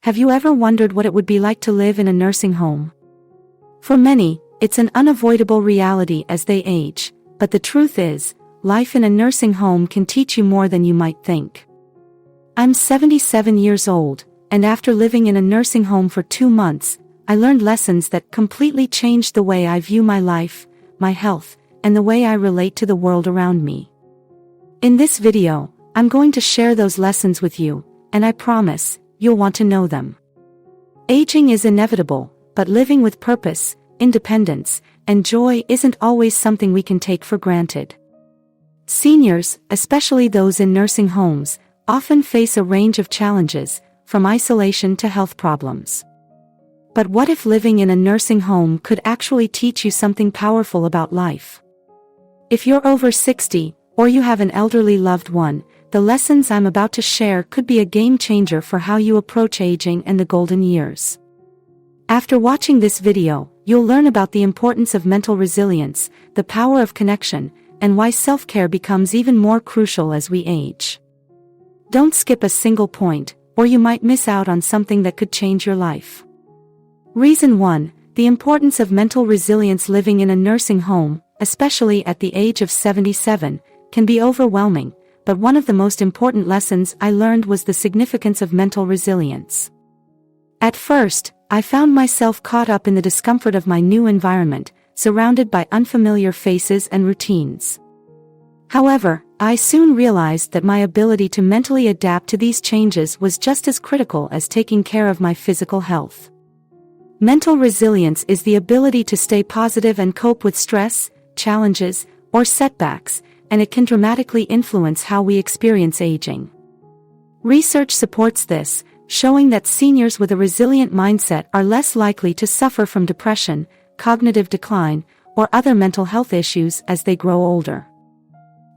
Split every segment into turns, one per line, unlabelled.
Have you ever wondered what it would be like to live in a nursing home? For many, it's an unavoidable reality as they age, but the truth is, life in a nursing home can teach you more than you might think. I'm 77 years old, and after living in a nursing home for 2 months, I learned lessons that completely changed the way I view my life, my health, and the way I relate to the world around me. In this video, I'm going to share those lessons with you, and I promise, you'll want to know them. Aging is inevitable, but living with purpose, independence, and joy isn't always something we can take for granted. Seniors, especially those in nursing homes, often face a range of challenges, from isolation to health problems. But what if living in a nursing home could actually teach you something powerful about life? If you're over 60, or you have an elderly loved one, the lessons I'm about to share could be a game changer for how you approach aging and the golden years. After watching this video, you'll learn about the importance of mental resilience, the power of connection, and why self-care becomes even more crucial as we age. Don't skip a single point, or you might miss out on something that could change your life. Reason 1: the importance of mental resilience. Living in a nursing home, especially at the age of 77, can be overwhelming, but one of the most important lessons I learned was the significance of mental resilience. At first, I found myself caught up in the discomfort of my new environment, surrounded by unfamiliar faces and routines. However, I soon realized that my ability to mentally adapt to these changes was just as critical as taking care of my physical health. Mental resilience is the ability to stay positive and cope with stress, challenges, or setbacks, and it can dramatically influence how we experience aging. Research supports this, showing that seniors with a resilient mindset are less likely to suffer from depression, cognitive decline, or other mental health issues as they grow older.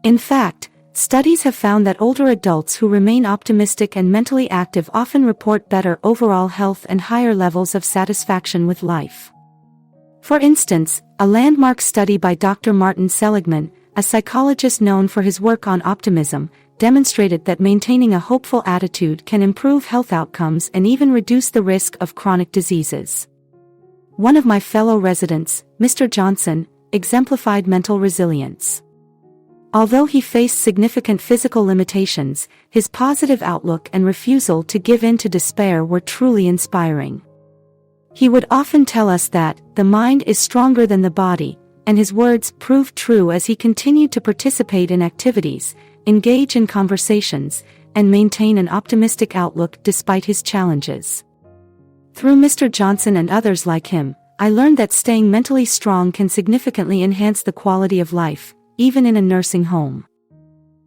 In fact, studies have found that older adults who remain optimistic and mentally active often report better overall health and higher levels of satisfaction with life. For instance, a landmark study by Dr. Martin Seligman, a psychologist known for his work on optimism, demonstrated that maintaining a hopeful attitude can improve health outcomes and even reduce the risk of chronic diseases. One of my fellow residents, Mr. Johnson, exemplified mental resilience. Although he faced significant physical limitations, his positive outlook and refusal to give in to despair were truly inspiring. He would often tell us that the mind is stronger than the body, and his words proved true as he continued to participate in activities, engage in conversations, and maintain an optimistic outlook despite his challenges. Through Mr. Johnson and others like him, I learned that staying mentally strong can significantly enhance the quality of life, even in a nursing home.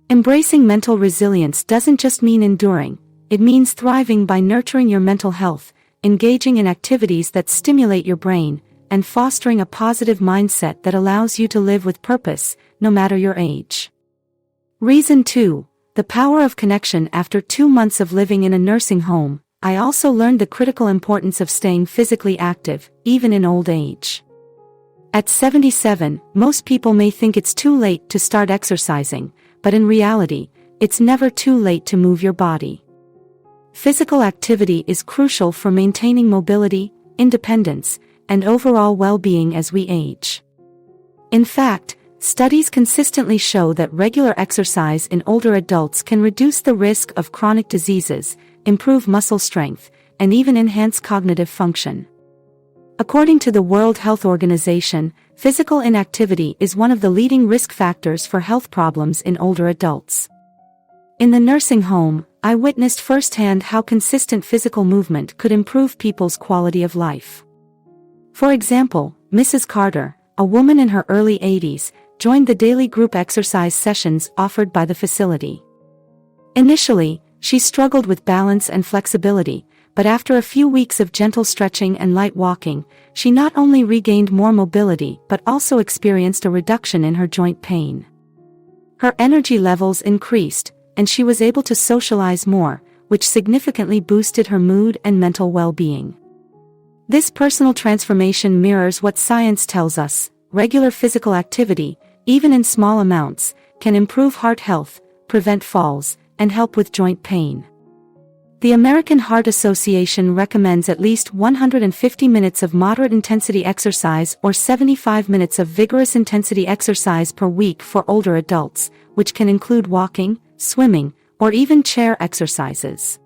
Embracing mental resilience doesn't just mean enduring, it means thriving by nurturing your mental health, engaging in activities that stimulate your brain, and fostering a positive mindset that allows you to live with purpose, no matter your age. Reason 2: the power of connection. After 2 months of living in a nursing home, I also learned the critical importance of staying physically active, even in old age. At 77, most people may think it's too late to start exercising, but in reality, it's never too late to move your body. Physical activity is crucial for maintaining mobility, independence, and overall well-being as we age. In fact, studies consistently show that regular exercise in older adults can reduce the risk of chronic diseases, improve muscle strength, and even enhance cognitive function. According to the World Health Organization, physical inactivity is one of the leading risk factors for health problems in older adults. In the nursing home, I witnessed firsthand how consistent physical movement could improve people's quality of life. For example, Mrs. Carter, a woman in her early 80s, joined the daily group exercise sessions offered by the facility. Initially, she struggled with balance and flexibility, but after a few weeks of gentle stretching and light walking, she not only regained more mobility but also experienced a reduction in her joint pain. Her energy levels increased, and she was able to socialize more, which significantly boosted her mood and mental well-being. This personal transformation mirrors what science tells us: regular physical activity, even in small amounts, can improve heart health, prevent falls, and help with joint pain. The American Heart Association recommends at least 150 minutes of moderate intensity exercise or 75 minutes of vigorous intensity exercise per week for older adults, which can include walking, swimming, or even chair exercises.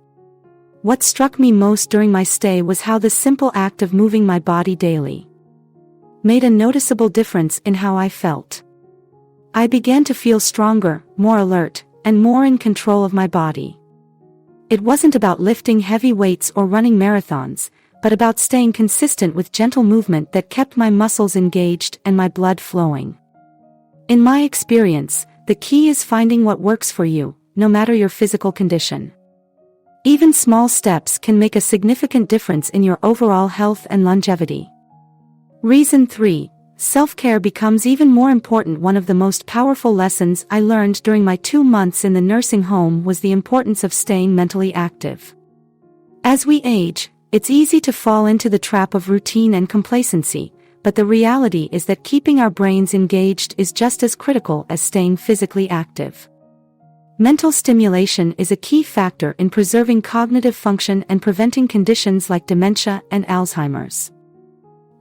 What struck me most during my stay was how the simple act of moving my body daily made a noticeable difference in how I felt. I began to feel stronger, more alert, and more in control of my body. It wasn't about lifting heavy weights or running marathons, but about staying consistent with gentle movement that kept my muscles engaged and my blood flowing. In my experience, the key is finding what works for you, no matter your physical condition. Even small steps can make a significant difference in your overall health and longevity. Reason 3. Self-care becomes even more important. One of the most powerful lessons I learned during my 2 months in the nursing home was the importance of staying mentally active. As we age, it's easy to fall into the trap of routine and complacency, but the reality is that keeping our brains engaged is just as critical as staying physically active. Mental stimulation is a key factor in preserving cognitive function and preventing conditions like dementia and Alzheimer's.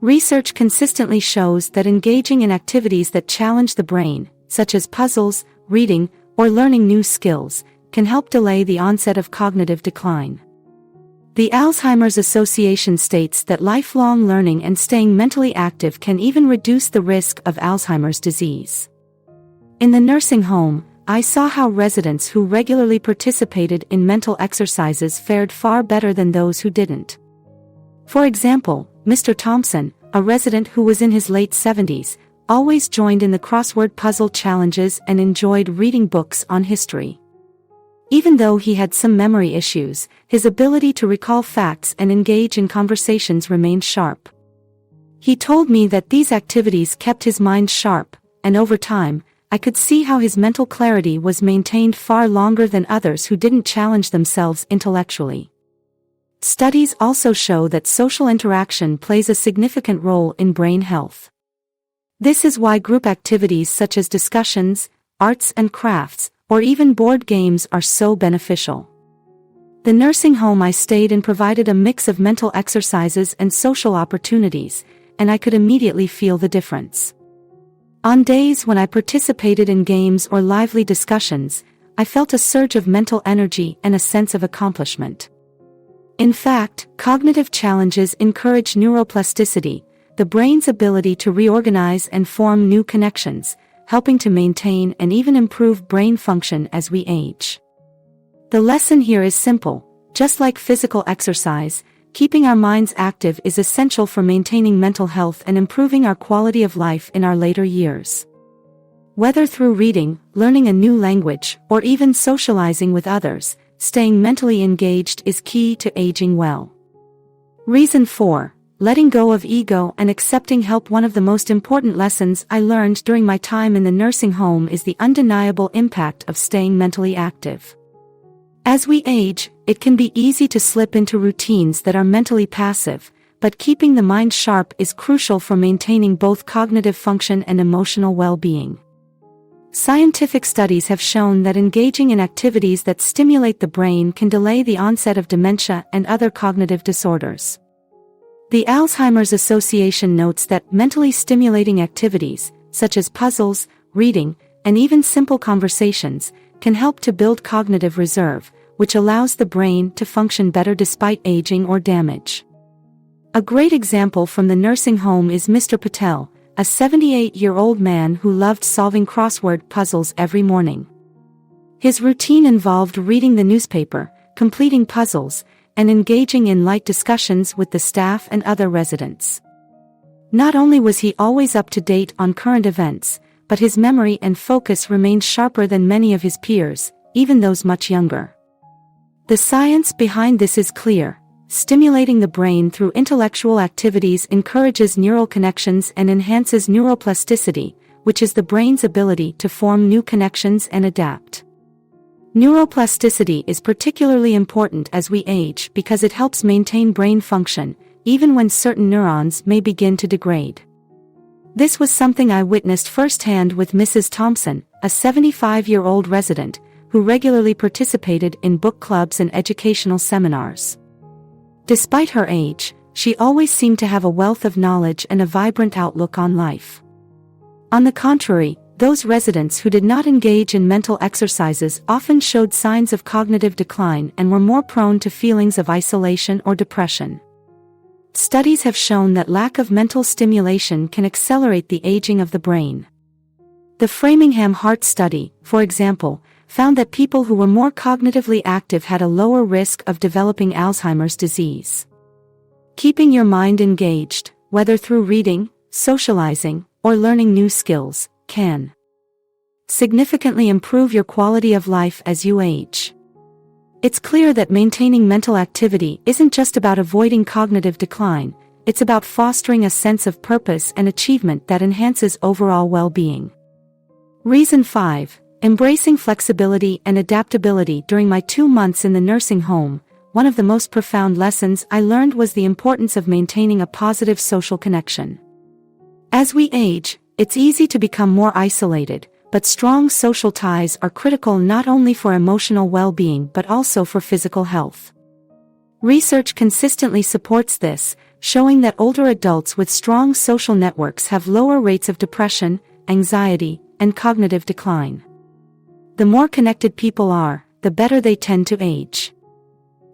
Research consistently shows that engaging in activities that challenge the brain, such as puzzles, reading, or learning new skills, can help delay the onset of cognitive decline. The Alzheimer's Association states that lifelong learning and staying mentally active can even reduce the risk of Alzheimer's disease. In the nursing home, I saw how residents who regularly participated in mental exercises fared far better than those who didn't. For example, Mr. Thompson, a resident who was in his late 70s, always joined in the crossword puzzle challenges and enjoyed reading books on history. Even though he had some memory issues, his ability to recall facts and engage in conversations remained sharp. He told me that these activities kept his mind sharp, and over time, I could see how his mental clarity was maintained far longer than others who didn't challenge themselves intellectually. Studies also show that social interaction plays a significant role in brain health. This is why group activities such as discussions, arts and crafts, or even board games are so beneficial. The nursing home I stayed in provided a mix of mental exercises and social opportunities, and I could immediately feel the difference. On days when I participated in games or lively discussions, I felt a surge of mental energy and a sense of accomplishment. In fact, cognitive challenges encourage neuroplasticity, the brain's ability to reorganize and form new connections, helping to maintain and even improve brain function as we age. The lesson here is simple: just like physical exercise, keeping our minds active is essential for maintaining mental health and improving our quality of life in our later years. Whether through reading, learning a new language, or even socializing with others, staying mentally engaged is key to aging well. Reason 4. Letting go of ego and accepting help. One of the most important lessons I learned during my time in the nursing home is the undeniable impact of staying mentally active. As we age, it can be easy to slip into routines that are mentally passive, but keeping the mind sharp is crucial for maintaining both cognitive function and emotional well-being. Scientific studies have shown that engaging in activities that stimulate the brain can delay the onset of dementia and other cognitive disorders. The Alzheimer's Association notes that mentally stimulating activities, such as puzzles, reading, and even simple conversations, can help to build cognitive reserve, which allows the brain to function better despite aging or damage. A great example from the nursing home is Mr. Patel, a 78-year-old man who loved solving crossword puzzles every morning. His routine involved reading the newspaper, completing puzzles, and engaging in light discussions with the staff and other residents. Not only was he always up to date on current events, but his memory and focus remained sharper than many of his peers, even those much younger. The science behind this is clear. Stimulating the brain through intellectual activities encourages neural connections and enhances neuroplasticity, which is the brain's ability to form new connections and adapt. Neuroplasticity is particularly important as we age because it helps maintain brain function, even when certain neurons may begin to degrade. This was something I witnessed firsthand with Mrs. Thompson, a 75-year-old resident, who regularly participated in book clubs and educational seminars. Despite her age, she always seemed to have a wealth of knowledge and a vibrant outlook on life. On the contrary, those residents who did not engage in mental exercises often showed signs of cognitive decline and were more prone to feelings of isolation or depression. Studies have shown that lack of mental stimulation can accelerate the aging of the brain. The Framingham Heart Study, for example, found that people who were more cognitively active had a lower risk of developing Alzheimer's disease. Keeping your mind engaged, whether through reading, socializing, or learning new skills, can significantly improve your quality of life as you age. It's clear that maintaining mental activity isn't just about avoiding cognitive decline, it's about fostering a sense of purpose and achievement that enhances overall well-being. Reason 5. Embracing flexibility and adaptability. During my 2 months in the nursing home, one of the most profound lessons I learned was the importance of maintaining a positive social connection. As we age, it's easy to become more isolated, but strong social ties are critical not only for emotional well-being but also for physical health. Research consistently supports this, showing that older adults with strong social networks have lower rates of depression, anxiety, and cognitive decline. The more connected people are, the better they tend to age.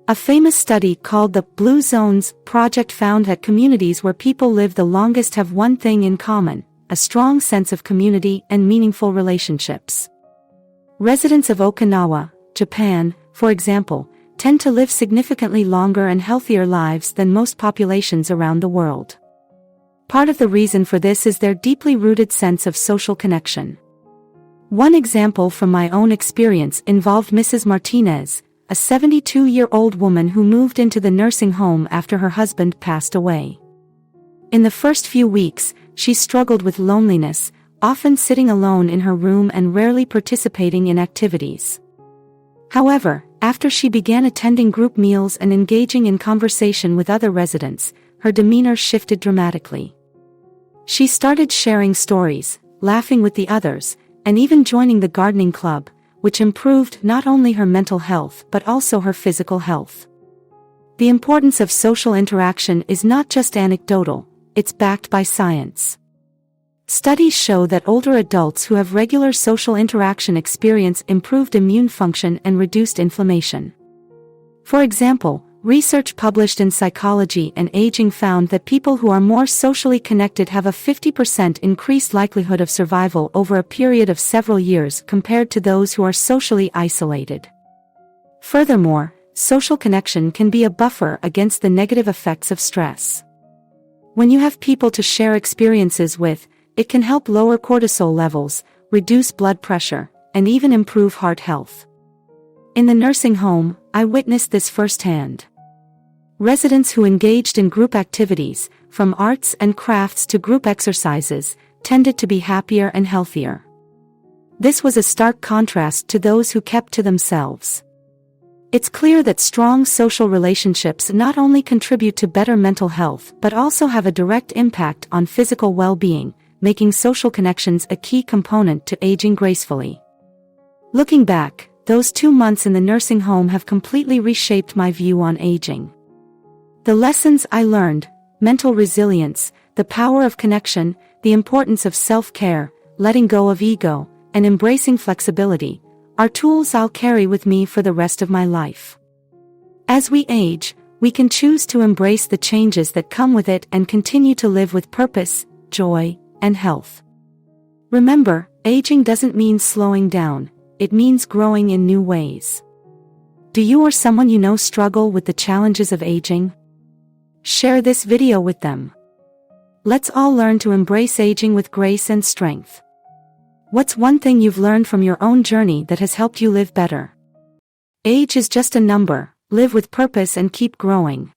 A famous study called the Blue Zones Project found that communities where people live the longest have one thing in common: a strong sense of community and meaningful relationships. Residents of Okinawa, Japan, for example, tend to live significantly longer and healthier lives than most populations around the world. Part of the reason for this is their deeply rooted sense of social connection. One example from my own experience involved Mrs. Martinez, a 72-year-old woman who moved into the nursing home after her husband passed away. In the first few weeks, she struggled with loneliness, often sitting alone in her room and rarely participating in activities. However, after she began attending group meals and engaging in conversation with other residents, her demeanor shifted dramatically. She started sharing stories, laughing with the others, and even joining the gardening club, which improved not only her mental health but also her physical health. The importance of social interaction is not just anecdotal, it's backed by science. Studies show that older adults who have regular social interaction experience improved immune function and reduced inflammation. For example, research published in Psychology and Aging found that people who are more socially connected have a 50% increased likelihood of survival over a period of several years compared to those who are socially isolated. Furthermore, social connection can be a buffer against the negative effects of stress. When you have people to share experiences with, it can help lower cortisol levels, reduce blood pressure, and even improve heart health. In the nursing home, I witnessed this firsthand. Residents who engaged in group activities, from arts and crafts to group exercises, tended to be happier and healthier. This was a stark contrast to those who kept to themselves. It's clear that strong social relationships not only contribute to better mental health but also have a direct impact on physical well-being, making social connections a key component to aging gracefully. Looking back, those 2 months in the nursing home have completely reshaped my view on aging. The lessons I learned: mental resilience, the power of connection, the importance of self-care, letting go of ego, and embracing flexibility, are tools I'll carry with me for the rest of my life. As we age, we can choose to embrace the changes that come with it and continue to live with purpose, joy, and health. Remember, aging doesn't mean slowing down, it means growing in new ways. Do you or someone you know struggle with the challenges of aging? Share this video with them. Let's all learn to embrace aging with grace and strength. What's one thing you've learned from your own journey that has helped you live better? Age is just a number. Live with purpose and keep growing.